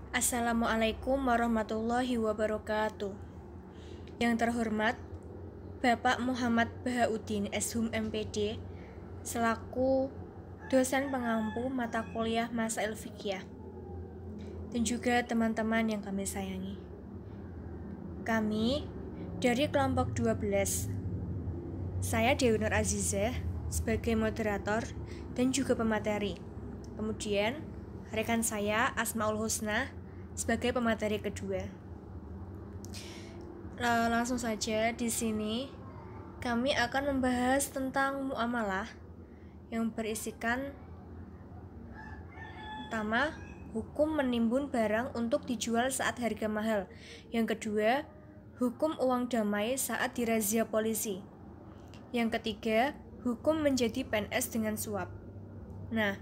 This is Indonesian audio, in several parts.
Assalamualaikum warahmatullahi wabarakatuh. Yang terhormat Bapak Muhammad Bahauddin Shum MPD selaku dosen pengampu mata kuliah Masail Fiqhiyah dan juga teman-teman yang kami sayangi. Kami dari kelompok 12. Saya Dewi Nur Azizah sebagai moderator dan juga pemateri. Kemudian rekan saya Asmaul Husna sebagai pemateri kedua. Langsung saja di sini kami akan membahas tentang muamalah yang berisikan pertama, hukum menimbun barang untuk dijual saat harga mahal. Yang kedua, hukum uang damai saat dirazia polisi. Yang ketiga, hukum menjadi PNS dengan suap. Nah,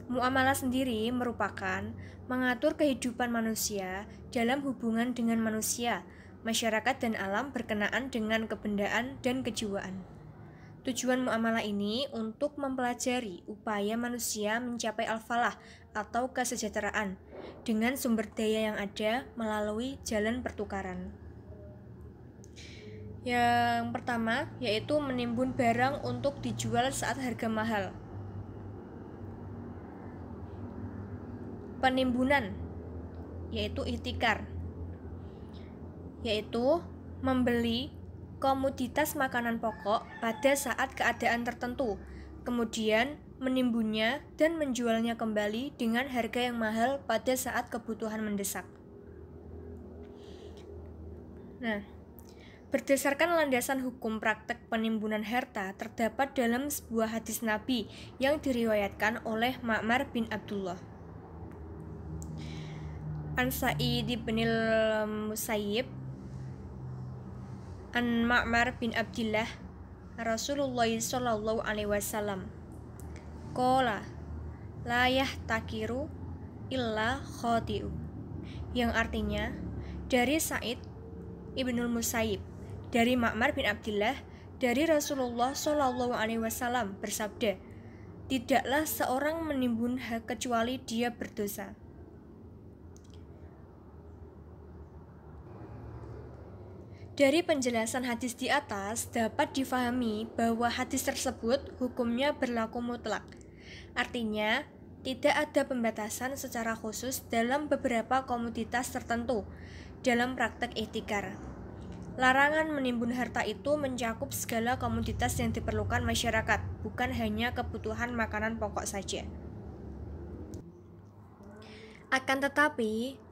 muamalah sendiri merupakan mengatur kehidupan manusia dalam hubungan dengan manusia, masyarakat dan alam berkenaan dengan kebendaan dan kejiwaan. Tujuan muamalah ini untuk mempelajari upaya manusia mencapai al-falah atau kesejahteraan dengan sumber daya yang ada melalui jalan pertukaran. Yang pertama yaitu menimbun barang untuk dijual saat harga mahal. Penimbunan yaitu ihtikar, yaitu membeli komoditas makanan pokok pada saat keadaan tertentu, kemudian menimbunnya dan menjualnya kembali dengan harga yang mahal pada saat kebutuhan mendesak. Nah, berdasarkan landasan hukum praktek penimbunan harta terdapat dalam sebuah hadis Nabi yang diriwayatkan oleh Ma'mar bin Abdullah. An Sa'id bin Musayyib An Ma'mar bin Abdillah Rasulullah sallallahu alaihi wasallam qala la yahtakiru illa khati'u, yang artinya dari Sa'id ibnul Musayyib dari Ma'mar bin Abdillah dari Rasulullah sallallahu alaihi wasallam bersabda, tidaklah seorang menimbun kecuali dia berdosa. Dari penjelasan hadis di atas dapat difahami bahwa hadis tersebut hukumnya berlaku mutlak. Artinya, tidak ada pembatasan secara khusus dalam beberapa komoditas tertentu dalam praktek ihtikar. Larangan menimbun harta itu mencakup segala komoditas yang diperlukan masyarakat, bukan hanya kebutuhan makanan pokok saja. Akan tetapi,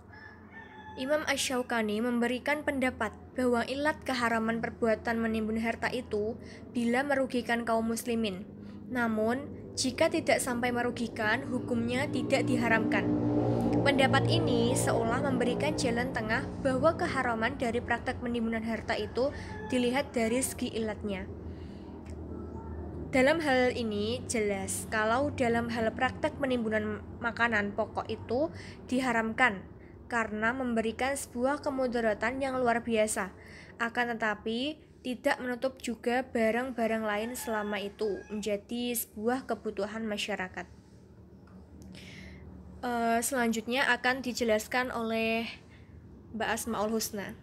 Imam Asy-Syaukani memberikan pendapat bahwa ilat keharaman perbuatan menimbun harta itu bila merugikan kaum muslimin. Namun, jika tidak sampai merugikan, hukumnya tidak diharamkan. Pendapat ini seolah memberikan jalan tengah bahwa keharaman dari praktek penimbunan harta itu dilihat dari segi ilatnya. Dalam hal ini jelas kalau dalam hal praktek penimbunan makanan pokok itu diharamkan karena memberikan sebuah kemudaratan yang luar biasa. Akan tetapi tidak menutup juga barang-barang lain selama itu menjadi sebuah kebutuhan masyarakat. Selanjutnya akan dijelaskan oleh Mbak Asmaul Husna.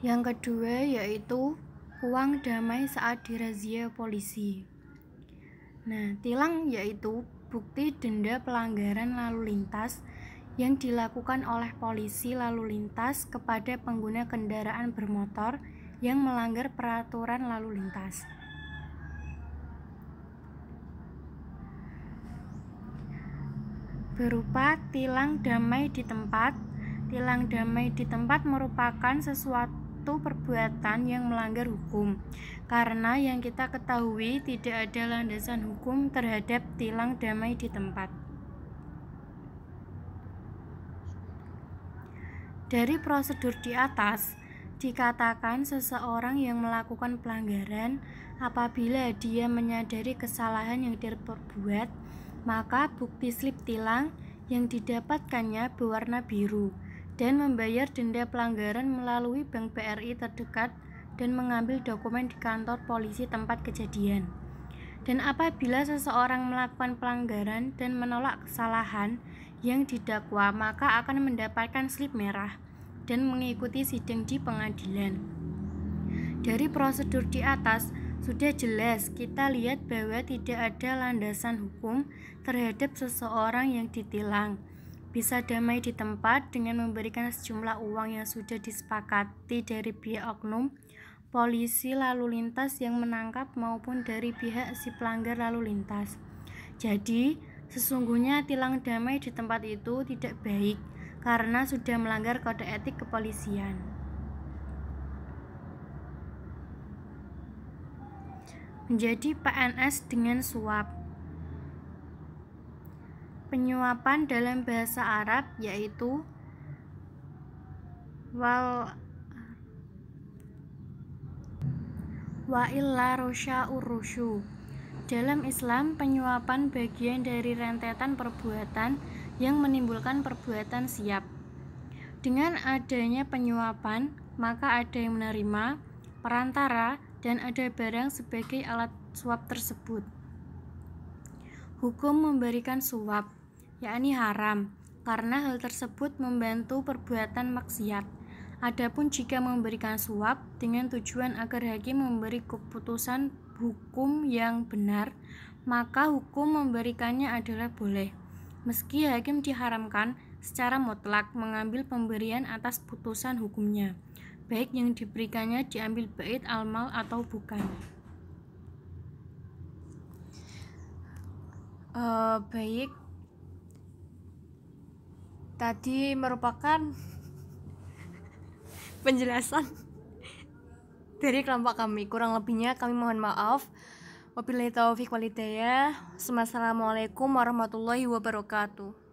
Yang kedua yaitu uang damai saat dirazia polisi. Nah, tilang yaitu bukti denda pelanggaran lalu lintas yang dilakukan oleh polisi lalu lintas kepada pengguna kendaraan bermotor yang melanggar peraturan lalu lintas. Berupa tilang damai di tempat. Tilang damai di tempat merupakan sesuatu perbuatan yang melanggar hukum, karena yang kita ketahui tidak ada landasan hukum terhadap tilang damai di tempat. Dari prosedur di atas, dikatakan seseorang yang melakukan pelanggaran apabila dia menyadari kesalahan yang diperbuat, maka bukti slip tilang yang didapatkannya berwarna biru dan membayar denda pelanggaran melalui bank BRI terdekat dan mengambil dokumen di kantor polisi tempat kejadian. Dan apabila seseorang melakukan pelanggaran dan menolak kesalahan yang didakwa, maka akan mendapatkan slip merah dan mengikuti sidang di pengadilan. Dari prosedur di atas, sudah jelas kita lihat bahwa tidak ada landasan hukum terhadap seseorang yang ditilang. Bisa damai di tempat dengan memberikan sejumlah uang yang sudah disepakati dari pihak oknum polisi lalu lintas yang menangkap maupun dari pihak si pelanggar lalu lintas. Jadi, sesungguhnya tilang damai di tempat itu tidak baik karena sudah melanggar kode etik kepolisian. Menjadi PNS dengan suap. Penyuapan dalam bahasa Arab yaitu wa illa rusya urusyu. Dalam Islam, penyuapan bagian dari rentetan perbuatan yang menimbulkan perbuatan siap. Dengan adanya penyuapan, maka ada yang menerima, perantara, dan ada barang sebagai alat suap tersebut. Hukum memberikan suap, yakni haram, karena hal tersebut membantu perbuatan maksiat. Adapun jika memberikan suap dengan tujuan agar hakim memberi keputusan hukum yang benar, maka hukum memberikannya adalah boleh. Meski hakim diharamkan secara mutlak mengambil pemberian atas putusan hukumnya, baik yang diberikannya diambil bait al-mal atau bukan. Baik, tadi merupakan penjelasan dari kelompok kami. Kurang lebihnya kami mohon maaf. Wabillahi taufiq wal hidayah. Wassalamualaikum warahmatullahi wabarakatuh.